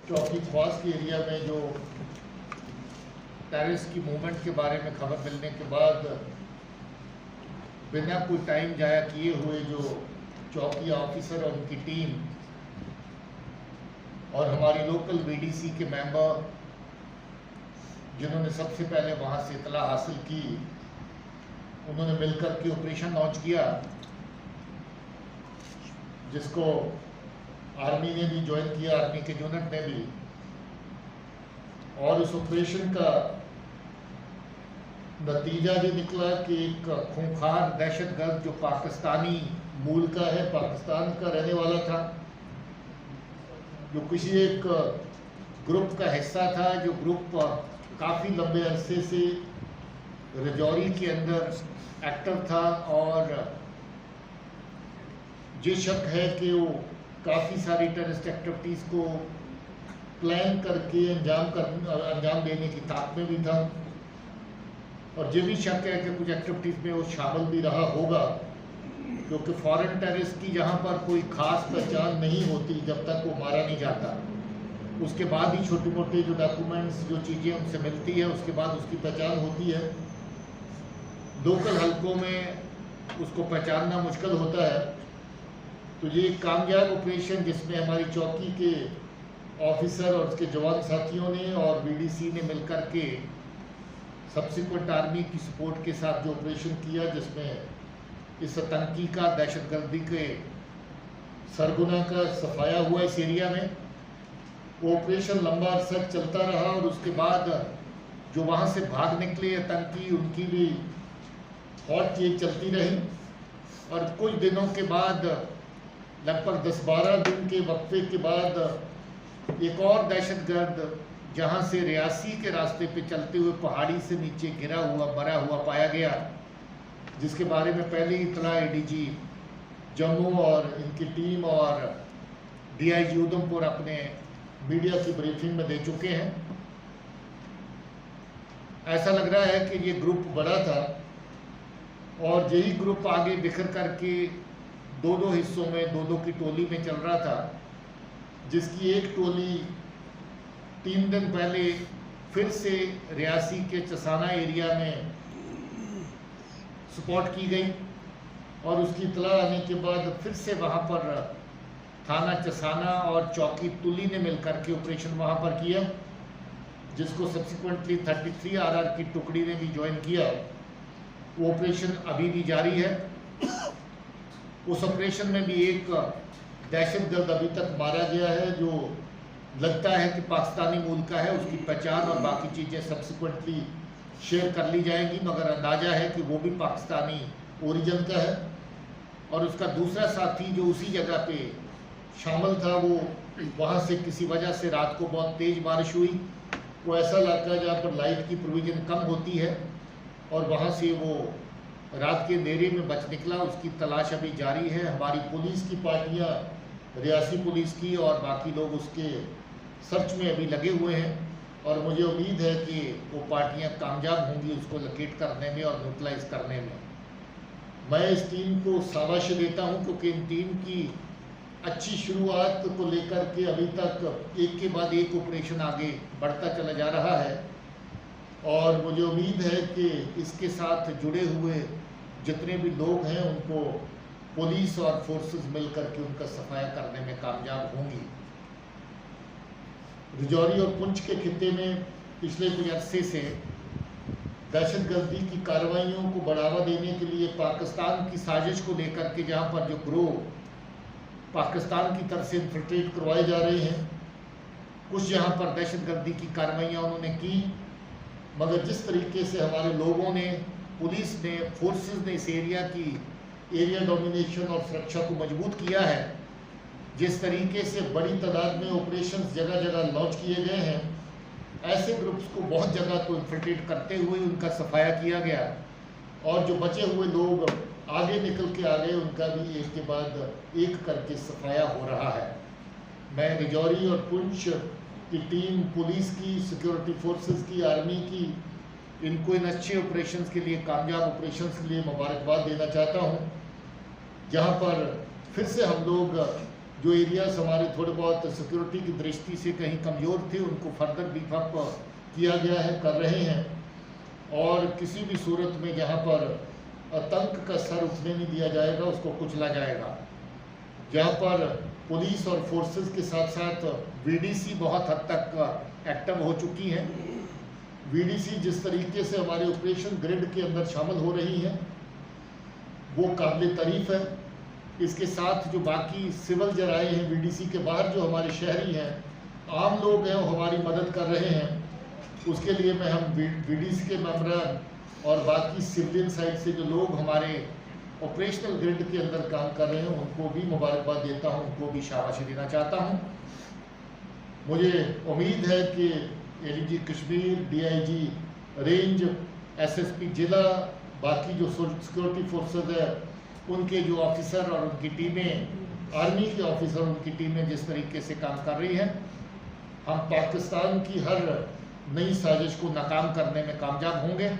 चौकी ख्वास के एरिया में जो टेररिस्ट की मूवमेंट के बारे में खबर मिलने के बाद बिना कोई टाइम जाया किए हुए जो चौकी ऑफिसर और उनकी टीम और हमारी लोकल वीडीसी के मेंबर जिन्होंने सबसे पहले वहां से इतला हासिल की, उन्होंने मिलकर के ऑपरेशन लॉन्च किया, जिसको आर्मी ने भी ज्वाइन किया, आर्मी के यूनिट ने भी। और उस ऑपरेशन का नतीजा ये निकला कि एक खूंखार दहशतगर्द जो पाकिस्तानी मूल का है, पाकिस्तान का रहने वाला था, जो किसी एक ग्रुप का हिस्सा था, जो ग्रुप काफ़ी लंबे अरसे से रजौरी के अंदर एक्टिव था, और ये शक है कि वो काफ़ी सारी टेररिस्ट एक्टिविटीज़ को प्लान करके अंजाम देने की ताक में भी था। और ये भी शक है कि कुछ एक्टिविटीज़ में वो शामिल भी रहा होगा, क्योंकि फॉरेन टेररिस्ट की जहाँ पर कोई ख़ास पहचान नहीं होती जब तक वो मारा नहीं जाता, उसके बाद ही छोटे मोटे जो डॉक्यूमेंट्स, जो चीज़ें उनसे मिलती है, उसके बाद उसकी पहचान होती है। लोकल हलकों में उसको पहचानना मुश्किल होता है। तो ये एक कामयाब ऑपरेशन जिसमें हमारी चौकी के ऑफिसर और उसके जवान साथियों ने और वीडीसी ने मिलकर के सब्सिक्वेंट आर्मी की सपोर्ट के साथ जो ऑपरेशन किया, जिसमें इस आतंकी का, दहशतगर्दी के सरगुना का सफाया हुआ इस एरिया में। वो ऑपरेशन लंबा अरसा चलता रहा और उसके बाद जो वहाँ से भाग निकले आतंकी, उनकी भी हॉट चेक चलती रही। और कुछ दिनों के बाद, लगभग 10-12 दिन के वक्फे के बाद, एक और दहशतगर्द जहां से रियासी के रास्ते पे चलते हुए पहाड़ी से नीचे गिरा हुआ, मरा हुआ पाया गया, जिसके बारे में पहले ही इतला एडीजी जम्मू और इनकी टीम और डीआईजी उधमपुर अपने मीडिया की ब्रीफिंग में दे चुके हैं। ऐसा लग रहा है कि ये ग्रुप बड़ा था और यही ग्रुप आगे बिखर करके दो हिस्सों में, दो की टोली में चल रहा था, जिसकी एक टोली 3 दिन पहले फिर से रियासी के चसाना एरिया में स्पॉट की गई, और उसकी इतला आने के बाद फिर से वहां पर थाना चसाना और चौकी तुली ने मिलकर के ऑपरेशन वहां पर किया, जिसको सब्सिक्वेंटली 33 RR की टुकड़ी ने भी ज्वाइन किया। वो ऑपरेशन अभी भी जारी है। उस ऑपरेशन में भी एक दहशतगर्द अभी तक मारा गया है, जो लगता है कि पाकिस्तानी मूल का है। उसकी पहचान और बाकी चीज़ें सब्सिक्वेंटली शेयर कर ली जाएंगी, मगर अंदाज़ा है कि वो भी पाकिस्तानी ओरिजिन का है। और उसका दूसरा साथी जो उसी जगह पे शामिल था, वो वहाँ से किसी वजह से रात को बहुत तेज़ बारिश हुई। वो ऐसा इलाका है जहाँ पर लाइट की प्रोविज़न कम होती है, और वहाँ से वो रात के अंधेरे में बच निकला। उसकी तलाश अभी जारी है। हमारी पुलिस की पार्टियाँ, रियासी पुलिस की और बाकी लोग उसके सर्च में अभी लगे हुए हैं, और मुझे उम्मीद है कि वो पार्टियाँ कामयाब होंगी उसको लोकेट करने में और न्यूट्रलाइज करने में। मैं इस टीम को शाबाशी देता हूँ, क्योंकि इन टीम की अच्छी शुरुआत को लेकर के अभी तक एक के बाद एक ऑपरेशन आगे बढ़ता चला जा रहा है। और मुझे उम्मीद है कि इसके साथ जुड़े हुए जितने भी लोग हैं, उनको पुलिस और फोर्सेस मिलकर के उनका सफाया करने में कामयाब होंगी। रजौरी और पुंछ के खित्ते में पिछले कुछ अरसे से दहशतगर्दी की कार्रवाइयों को बढ़ावा देने के लिए पाकिस्तान की साजिश को लेकर के, जहां पर जो ग्रोह पाकिस्तान की तरफ से इन्फिल्ट्रेट करवाए जा रहे हैं, कुछ यहाँ पर दहशतगर्दी की कार्रवाइयाँ उन्होंने की, मगर जिस तरीके से हमारे लोगों ने, पुलिस ने, फोर्सेस ने इस एरिया डोमिनेशन और सुरक्षा को मजबूत किया है, जिस तरीके से बड़ी तादाद में ऑपरेशंस जगह जगह लॉन्च किए गए हैं, ऐसे ग्रुप्स को बहुत जगह तो इन्फिल्ट्रेट करते हुए उनका सफाया किया गया, और जो बचे हुए लोग आगे निकल के आ गए, उनका भी एक के बाद एक करके सफाया हो रहा है। मैं रजौरी और पुंछ की टीम, पुलिस की, सिक्योरिटी फोर्सेस की, आर्मी की, इनको इन अच्छे ऑपरेशंस के लिए, कामयाब ऑपरेशंस के लिए मुबारकबाद देना चाहता हूं, जहां पर फिर से हम लोग जो एरियाज हमारे थोड़े बहुत सिक्योरिटी की दृष्टि से कहीं कमज़ोर थे उनको फर्दर बीफ अप किया गया है, कर रहे हैं। और किसी भी सूरत में जहाँ पर आतंक का सर उठने नहीं दिया जाएगा उसको कुचला जाएगा। जहाँ पर पुलिस और फोर्सेस के साथ साथ वीडीसी बहुत हद तक एक्टिव हो चुकी हैं। वीडीसी जिस तरीके से हमारे ऑपरेशन ग्रिड के अंदर शामिल हो रही है वो काबिल तारीफ है। इसके साथ जो बाकी सिविल जराए हैं वीडीसी के बाहर, जो हमारे शहरी हैं, आम लोग हैं, वो हमारी मदद कर रहे हैं। उसके लिए मैं हम वीडीसी के मेंबर और बाकी सिविलियन साइड से जो लोग हमारे ऑपरेशनल ग्रिड के अंदर काम कर रहे हैं उनको भी मुबारकबाद देता हूं, उनको भी शाबाशी देना चाहता हूं। मुझे उम्मीद है कि ADG Kashmir, DIG range, SSP जिला, बाकी जो सिक्योरिटी फोर्सेस है उनके जो ऑफिसर और उनकी टीमें, आर्मी के ऑफिसर उनकी टीमें जिस तरीके से काम कर रही हैं, हम पाकिस्तान की हर नई साजिश को नाकाम करने में कामयाब होंगे।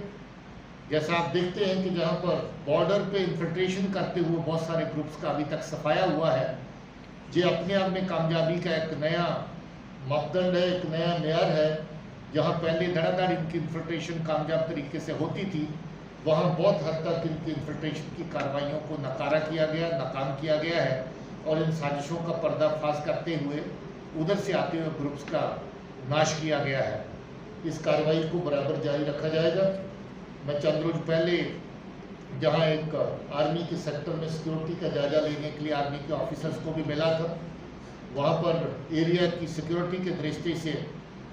जैसा आप देखते हैं कि जहाँ पर बॉर्डर पे इन्फिल्ट्रेशन करते हुए बहुत सारे ग्रुप्स का अभी तक सफाया हुआ है, ये अपने आप में कामयाबी का एक नया मापदंड है, एक नया मेयार है। जहाँ पहले धड़ाधड़ इनकी इन्फिल्ट्रेशन कामयाब तरीके से होती थी, वहाँ बहुत हद तक इनकी इन्फिल्ट्रेशन की कार्रवाइयों को नकारा किया गया, नाकाम किया गया है और इन साजिशों का पर्दाफाश करते हुए उधर से आते हुए ग्रुप्स का नाश किया गया है। इस कार्रवाई को बराबर जारी रखा जाएगा। मैं चंद रोज पहले जहां एक आर्मी के सेक्टर में सिक्योरिटी का जायजा लेने के लिए आर्मी के ऑफिसर्स को भी मिला था, वहां पर एरिया की सिक्योरिटी के दृष्टि से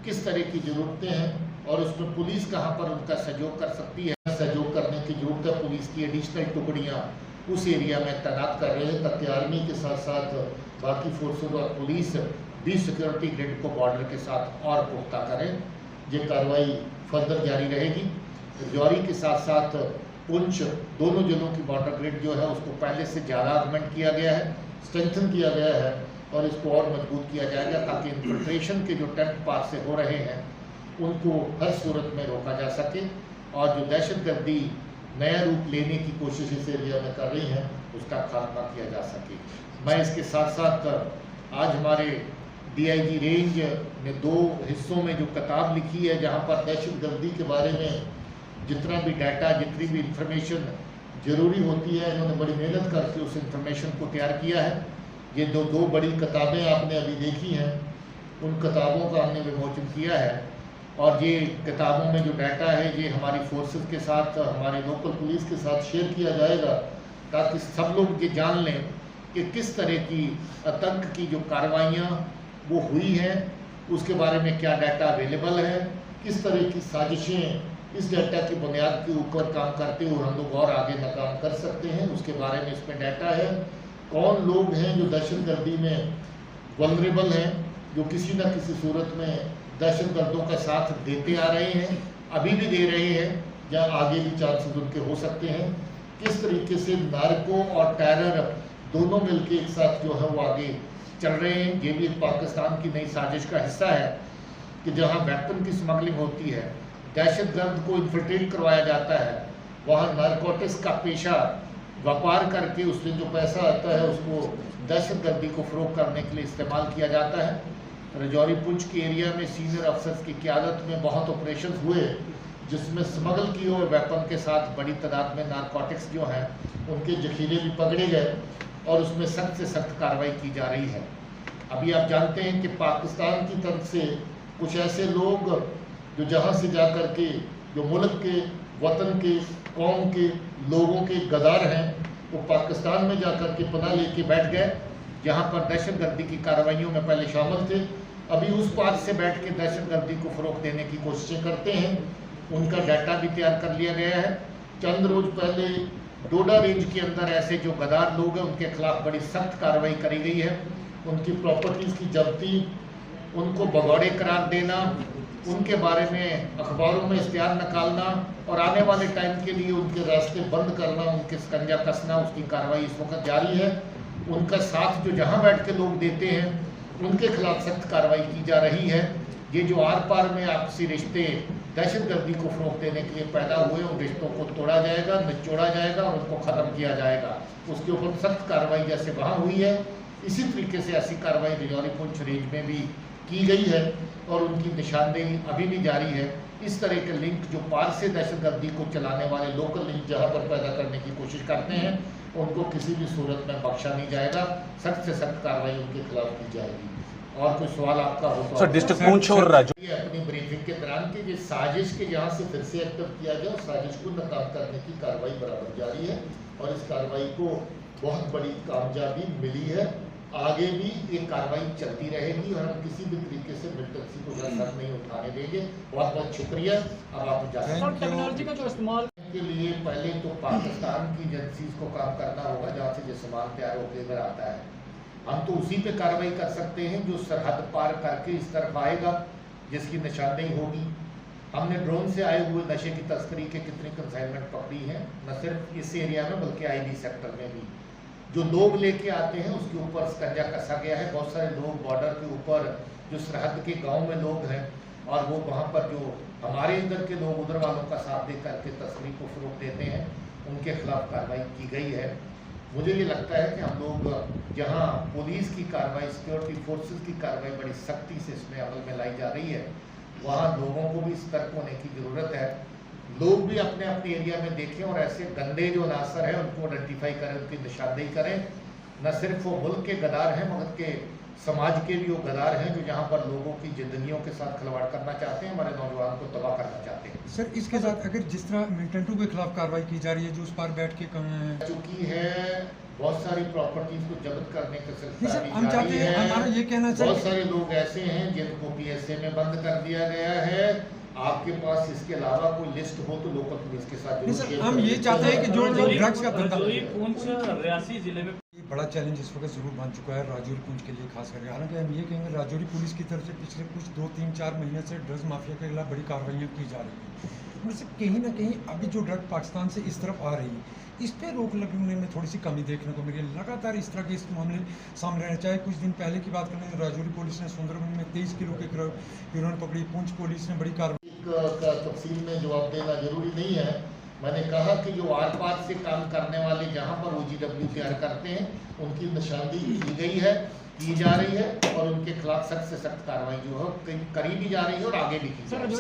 किस तरह की ज़रूरतें हैं और उसमें पुलिस कहां पर उनका सहयोग कर सकती है, सहयोग करने की जरूरत है। पुलिस की एडिशनल टुकड़ियाँ उस एरिया में तैनात कर रहे हैं ताकि आर्मी के साथ साथ बाकी फोर्सेज और पुलिस भी सिक्योरिटी ग्रिड को बॉर्डर के साथ और पुख्ता करें। ये कार्रवाई फर्दर जारी रहेगी। रजौरी के साथ साथ पुंछ, दोनों जिलों की बॉर्डर ग्रिड जो है उसको पहले से ज़्यादा ऑगमेंट किया गया है, स्ट्रेंथन किया गया है और इसको और मजबूत किया जाएगा ताकि इन्फिल्ट्रेशन के जो टेंट पार से हो रहे हैं उनको हर सूरत में रोका जा सके और जो दहशतगर्दी नया रूप लेने की कोशिश इस एरिया में कर रही हैं उसका खात्मा किया जा सके। मैं इसके साथ साथ आज हमारे डीआईजी रेंज ने 2 हिस्सों में जो किताब लिखी है जहां पर दहशतगर्दी के बारे में जितना भी डाटा, जितनी भी इंफॉर्मेशन ज़रूरी होती है, इन्होंने बड़ी मेहनत करके उस इंफॉर्मेशन को तैयार किया है। ये जो 2 बड़ी किताबें आपने अभी देखी हैं उन किताबों का हमने विमोचन किया है और ये किताबों में जो डाटा है ये हमारी फोर्सेस के साथ, हमारे लोकल पुलिस के साथ शेयर किया जाएगा ताकि सब लोग ये जान लें कि किस तरह की आतंक की जो कार्रवाइयाँ वो हुई हैं, उसके बारे में क्या डाटा अवेलेबल है, किस तरह की साजिशें इस डाटा की बुनियाद के ऊपर काम करते हुए हम लोग और आगे नाकाम कर सकते हैं, उसके बारे में इसमें डाटा है। कौन लोग हैं जो दहशतगर्दी में वल्नरेबल हैं, जो किसी न किसी सूरत में दहशतगर्दों का साथ देते आ रहे हैं, अभी भी दे रहे हैं या आगे भी चांसेस उनके हो सकते हैं। किस तरीके से नार्को और टेरर दोनों मिलकर एक साथ जो है वो आगे चल रहे हैं। ये भी पाकिस्तान की नई साजिश का हिस्सा है कि जहां वेपन की स्मगलिंग होती है, दहशतगर्द को इन्फिल्ट्रेट करवाया जाता है, वहां नारकोटिक्स का पेशा व्यापार करके उससे जो पैसा आता है उसको दहशतगर्दी को फ़रोग करने के लिए इस्तेमाल किया जाता है। रजौरी पुंछ के एरिया में सीनियर अफसर्स की क़यादत में बहुत ऑपरेशन हुए जिसमें स्मगल की और वेपन के साथ बड़ी तादाद में नारकोटिक्स जो हैं उनके जखीरे भी पकड़े गए और उसमें सख्त से सख्त कार्रवाई की जा रही है। अभी आप जानते हैं कि पाकिस्तान की तरफ से कुछ ऐसे लोग जो जहां से जा कर के जो मुल्क के, वतन के, कौम के लोगों के गद्दार हैं वो पाकिस्तान में जा कर के पनाह लेके बैठ गए जहां पर दहशतगर्दी की कार्रवाइयों में पहले शामिल थे। अभी उस पार से बैठ के दहशतगर्दी को फ़रोग़ देने की कोशिशें करते हैं। उनका डाटा भी तैयार कर लिया गया है। चंद रोज पहले डोडा रेंज के अंदर ऐसे जो गद्दार लोग हैं उनके खिलाफ बड़ी सख्त कार्रवाई करी गई है। उनकी प्रॉपर्टीज़ की जब्ती, उनको भगौड़े करार देना, उनके बारे में अखबारों में इश्तिहार निकालना और आने वाले टाइम के लिए उनके रास्ते बंद करना, उनके शिकंजा कसना, उसकी कार्रवाई इस वक्त जारी है। उनका साथ जो जहां बैठ के लोग देते हैं उनके खिलाफ सख्त कार्रवाई की जा रही है। ये जो आर पार में आपसी रिश्ते दहशतगर्दी को फ़रोग़ देने के लिए पैदा हुए उन रिश्तों को तोड़ा जाएगा, निचोड़ा जाएगा और उनको ख़त्म किया जाएगा। उसके ऊपर सख्त कार्रवाई जैसे वहाँ हुई है इसी तरीके से ऐसी कार्रवाई राजौरी पुंछ रेंज में भी की गई है और उनकी निशानदेही अभी भी जारी है। इस तरह के लिंक जो पार से दहशतगर्दी को चलाने वाले लोकल लिंक जहां पर पैदा करने की कोशिश करते हैं, उनको किसी भी सूरत में बख्शा नहीं जाएगा। सख्त से सख्त कार्रवाई उनके खिलाफ की जाएगी। और कोई सवाल आपका हो तो सर, डिस्ट्रिक्ट पुंछ और राजौरी अपनी ब्रीफिंग के दौरान की जो साजिश के जहाँ से फिर से एक्टिव किया गया, साजिश को नाकाम करने की कार्रवाई बराबर जारी है और इस कार्रवाई को बहुत बड़ी कामयाबी मिली है। आगे भी ये कार्रवाई चलती रहेगी और हम किसी भी तरीके से मिलिटेंसी को सर नहीं उठाने देंगे। बहुत बहुत शुक्रिया। अब आप जा सकते हैं। टेक्नोलॉजी का जो इस्तेमाल के लिए पहले तो पाकिस्तान की एजेंसीज को काम करना होगा जहाँ से जो सामान तैयार होकर इधर आता है। हम तो उसी पे कार्रवाई कर सकते हैं जो सरहद पार करके इस तरफ आएगा, जिसकी निशानदेही होगी। हमने ड्रोन से आए हुए नशे की तस्करी के कितनी कंसाइनमेंट पकड़ी है, न सिर्फ इस एरिया में बल्कि आईबी सेक्टर में भी। जो लोग लेके आते हैं उसके ऊपर स्कंजा कसा गया है। बहुत सारे लोग बॉर्डर के ऊपर जो सरहद के गांव में लोग हैं और वो वहाँ पर जो हमारे इधर के लोग उधर वालों का साथ दे करके तस्करी को फरोग देते हैं, उनके खिलाफ कार्रवाई की गई है। मुझे ये लगता है कि हम लोग जहाँ पुलिस की कार्रवाई, सिक्योरिटी फोर्सेस की कार्रवाई बड़ी सख्ती से इसमें अमल में लाई जा रही है, वहाँ लोगों को भी सतर्क होने की ज़रूरत है। लोग भी अपने अपने एरिया में देखें और ऐसे गंदे जो अनासर हैं उनको आइडेंटिफाई करें, उनकी निशानदेही करें। न सिर्फ वो मुल्क के गदार हैं मगर के समाज के भी वो गदार हैं जो जहाँ पर लोगों की जिंदगियों के साथ खिलवाड़ करना चाहते हैं, हमारे नौजवान को तबाह करना चाहते हैं। सर, इसके साथ अगर जिस तरह मिलिटेंटों के खिलाफ कार्रवाई की जा रही है जो उस पार बैठ के चुकी है, बहुत सारी प्रॉपर्टीज को जब्त करने का सिलसिला सर, हम चाहते हैं, हमारा ये कहना सर, बहुत सारे लोग ऐसे हैं जिनको पीएसए में बंद कर दिया गया है। आपके पास इसके अलावा कोई लिस्ट हो तो लोकल पुलिस के साथ सर, हम ये चाहते हैं कि जो लोग ड्रग्स का धंधा, पुंछ रियासी जिले में ये बड़ा चैलेंज इस वक्त जरूर बन चुका है राजौरी पुंछ के लिए खास करके। हालांकि हम ये कहेंगे राजौरी पुलिस की तरफ से पिछले कुछ 2-3-4 महीने से ड्रग्स माफिया के खिलाफ बड़ी कार्रवाइयाँ की जा रही हैं। वैसे कहीं ना कहीं अभी जो ड्रग पाकिस्तान से इस तरफ आ रही है, इस पर रोक लगने में थोड़ी सी कमी देखने को मिली है। लगातार इस तरह के इस मामले सामने रहना चाहिए। कुछ दिन पहले की बात करें तो राजौरी पुलिस ने सुंदरबन में 23 किलो के हीरोइन पकड़ी। पुंछ पुलिस ने बड़ी कार्रवाई का तफसील में जवाब देना जरूरी नहीं है। मैंने कहा कि जो आर पार से काम करने वाले जहाँ पर OGW तैयार करते हैं उनकी निशानदेही की गई है, की जा रही है और उनके खिलाफ सख्त से सख्त कार्रवाई जो है करी भी जा रही है और आगे भी की जा रही है।